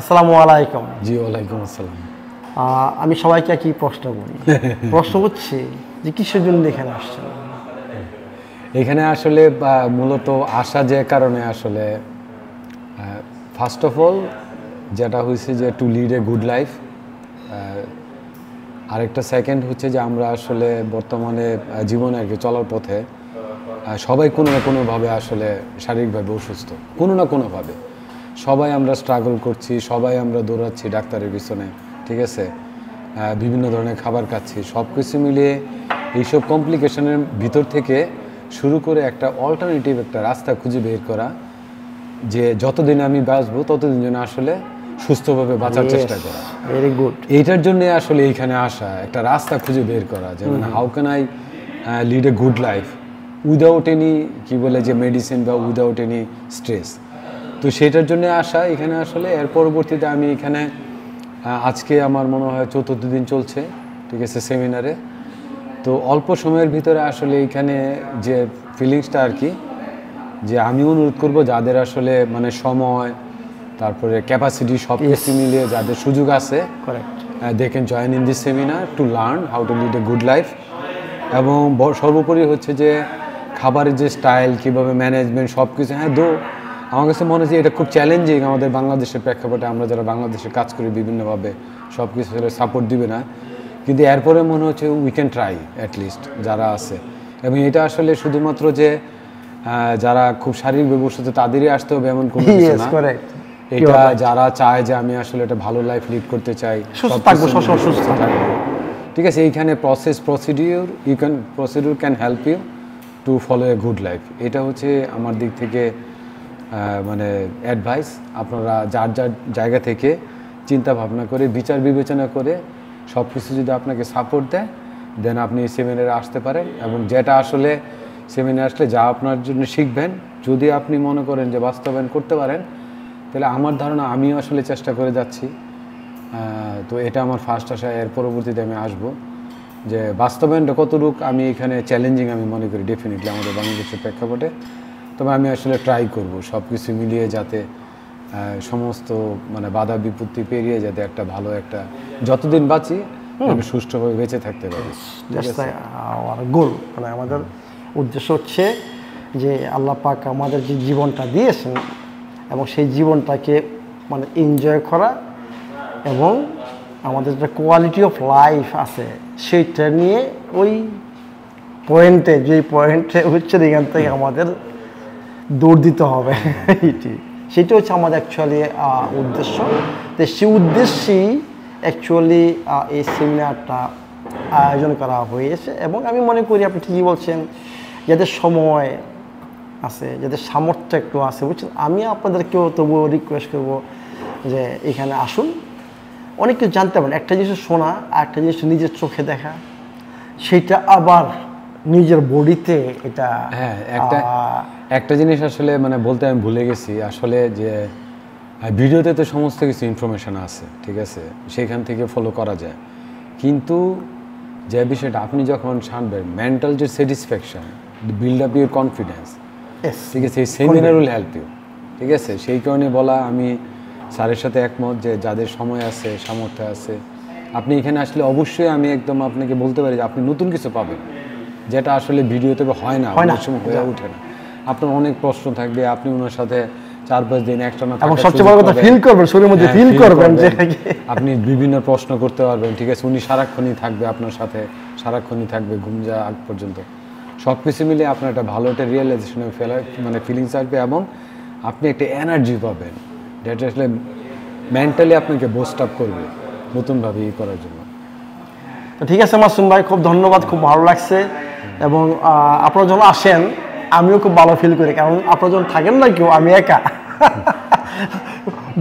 আসসালামু আলাইকুম। জি ওয়ালাইকুম আসসালাম। আমি সবাইকে একই প্রশ্ন করি। প্রশ্ন হচ্ছে যে কিসের জন্য এখানে আসছেন? এখানে আসলে মূলত আসা যে কারণে আসলে ফার্স্ট অফ অল যেটা হয়েছে যে two lead a good life, আরেকটা সেকেন্ড হচ্ছে যে আমরা আসলে বর্তমানে জীবনে আর কি চলার পথে সবাই কোনো না কোনোভাবে আসলে শারীরিকভাবে অসুস্থ, কোনো না কোনোভাবে সবাই আমরা স্ট্রাগল করছি, সবাই আমরা দৌড়াচ্ছি ডাক্তারের পিছনে, ঠিক আছে, বিভিন্ন ধরনের খাবার খাচ্ছি, সব কিছু মিলিয়ে এইসব কমপ্লিকেশনের ভিতর থেকে শুরু করে একটা অল্টারনেটিভ একটা রাস্তা খুঁজে বের করা, যে যতদিন আমি বাঁচবো ততদিন যেন আসলে সুস্থভাবে বাঁচার চেষ্টা করা। Very good. এইটার জন্য আসলে এইখানে আসা, একটা রাস্তা খুঁজে বের করা, যে মানে how can I lead a good life without any কি বলে যে মেডিসিন বা উইদাউট এনি স্ট্রেস। তো সেটার জন্য আসা এখানে আসলে। এর পরবর্তীতে আমি এখানে আজকে আমার মনে হয় 4th দিন চলছে, ঠিক আছে, সেমিনারে। তো অল্প সময়ের ভিতরে আসলে এখানে যে ফিলিংসটা আর কি, যে আমি অনুরোধ করব যাদের আসলে মানে সময়, তারপরে ক্যাপাসিটি সব কিছু মিলিয়ে যাদের সুযোগ আছে, they can join in this seminar to learn how to lead a good life. এবং সর্বোপরি হচ্ছে যে খাবারের যে স্টাইল, কীভাবে ম্যানেজমেন্ট সব কিছু, হ্যাঁ দো আমার কাছে মনে হচ্ছে এটা খুব চ্যালেঞ্জিং আমাদের বাংলাদেশের প্রেক্ষাপটে, আমরা যারা বাংলাদেশে কাজ করি বিভিন্নভাবে সব কিছু সাপোর্ট দিবে না, কিন্তু এরপরে মনে হচ্ছে উই ক্যান ট্রাই অ্যাটলিস্ট যারা আছে। এবং এটা আসলে শুধুমাত্র যে যারা খুব শারীরিকভাবে অসুস্থ তাদেরই আসতে হবে এমন কোনো কিছু না। এটা যারা চায় যে আমি আসলে একটা ভালো লাইফ লিড করতে চাই, সুস্থ থাকবো, সুস্থ থাকবো, ঠিক আছে, এইখানে procedure can help you to follow a good life. এটা হচ্ছে আমার দিক থেকে মানে অ্যাডভাইস। আপনারা যার যার জায়গা থেকে চিন্তা ভাবনা করে বিচার বিবেচনা করে সব কিছু যদি আপনাকে সাপোর্ট দেয়, দেন আপনি সেমিনারে আসতে পারেন। এবং যেটা আসলে সেমিনারে আসলে যা আপনার জন্য শিখবেন, যদি আপনি মনে করেন যে বাস্তবায়ন করতে পারেন, তাহলে আমার ধারণা আমিও আসলে চেষ্টা করে যাচ্ছি। তো এটা আমার ফার্স্ট আশা। এর পরবর্তীতে আমি আসবো যে বাস্তবায়নটা কতটুকু আমি এখানে চ্যালেঞ্জিং আমি মনে করি ডেফিনেটলি আমাদের বাংলাদেশের প্রেক্ষাপটে। তবে আমি আসলে ট্রাই করব সব কিছু মিলিয়ে যাতে সমস্ত মানে বাধা বিপত্তি পেরিয়ে যাতে একটা ভালো একটা যতদিন বাঁচি সুষ্ঠুভাবে বেঁচে থাকতে পারি। গোল মানে আমাদের উদ্দেশ্য হচ্ছে যে আল্লাহ পাক আমাদের যে জীবনটা দিয়েছেন এবং সেই জীবনটাকে মানে এনজয় করা, এবং আমাদের যে কোয়ালিটি অফ লাইফ আছে সেইটা নিয়ে ওই পয়েন্টে, যেই পয়েন্টে হচ্ছে এখান থেকে আমাদের দৌড় দিতে হবে, সেটা হচ্ছে আমাদের অ্যাকচুয়ালি উদ্দেশ্য। তো সেই উদ্দেশ্যেই অ্যাকচুয়ালি এই সেমিনারটা আয়োজন করা হয়েছে। এবং আমি মনে করি আপনি ঠিকই বলছেন, যাদের সময় আছে, যাদের সামর্থ্য একটু আছে, বুঝছেন, আমি আপনাদেরকেও তবুও রিকোয়েস্ট করবো যে এখানে আসুন, অনেক কিছু জানতে পারেন। একটা জিনিস শোনা আর একটা জিনিস নিজের চোখে দেখা, সেটা আবার নিজের বডিতে এটা। হ্যাঁ, একটা জিনিস আসলে মানে বলতে আমি ভুলে গেছি আসলে, যে ভিডিওতে তো সমস্ত কিছু ইনফরমেশন আছে, ঠিক আছে, সেখান থেকে ফলো করা যায়, কিন্তু যে বিষয়টা আপনি যখন শানবেন মেন্টাল যে satisfaction, build up your confidence, ঠিক আছে, এই সেমিনার উইল হেল্প ইউ, ঠিক আছে। সেই কারণে বলা, আমি স্যারের সাথে একমত যে যাদের সময় আছে, সামর্থ্য আছে, আপনি এখানে আসলে অবশ্যই আমি একদম আপনাকে বলতে পারি যে আপনি নতুন কিছু পাবেন, যেটা আসলে ভিডিওতে হয় না, অনেক সময় হয়ে ওঠে না। আপনার অনেক প্রশ্ন থাকবে, আপনি ওনার সাথে 4-5 দিন একটানা থাকবেন, সবচেয়ে বড় কথা ফিল করবেন, শরীরের মধ্যে ফিল করবেন যে আপনি বিভিন্ন প্রশ্ন করতে পারবেন, ঠিক আছে। উনি সারাক্ষণই থাকবে আপনার সাথে, সারাক্ষণই থাকবে ঘুম যাওয়া আগ পর্যন্ত। সব কিছু মিলে আপনার একটা ভালো একটা রিয়েলাইজেশন মানে ফিলিংস আসবে, এবং আপনি একটা এনার্জি পাবেন যেটা আসলে মেন্টালি আপনাকে বুস্ট আপ করবে নতুনভাবে ই করার জন্য। তো ঠিক আছে মাসুম ভাই, খুব ধন্যবাদ, খুব ভালো লাগছে। এবং আপনারা যখন আসেন আমিও খুব ভালো ফিল করি, কারণ আপনারা যখন থাকেন না কেউ, আমি একা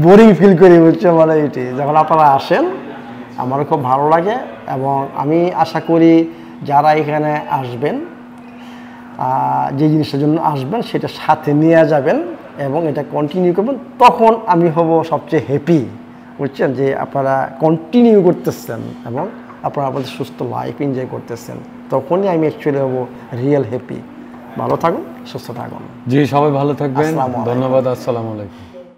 বোরিং ফিল করি, বুঝছো, মানে এটি যখন আপনারা আসেন আমারও খুব ভালো লাগে। এবং আমি আশা করি যারা এখানে আসবেন, যে জিনিসটার জন্য আসবেন সেটা সাথে নিয়ে যাবেন এবং এটা কন্টিনিউ করবেন, তখন আমি হব সবচেয়ে হ্যাপি, বুঝছেন, যে আপনারা কন্টিনিউ করতেছেন এবং আপনারা আপনাদের সুস্থ লাইফ এনজয় করতেছেন, তখনই আমি অ্যাকচুয়ালি হব রিয়েল হ্যাপি। ভালো থাকুন, সুস্থ থাকুন। জি, সবাই ভালো থাকবেন, ধন্যবাদ, আসসালামু আলাইকুম।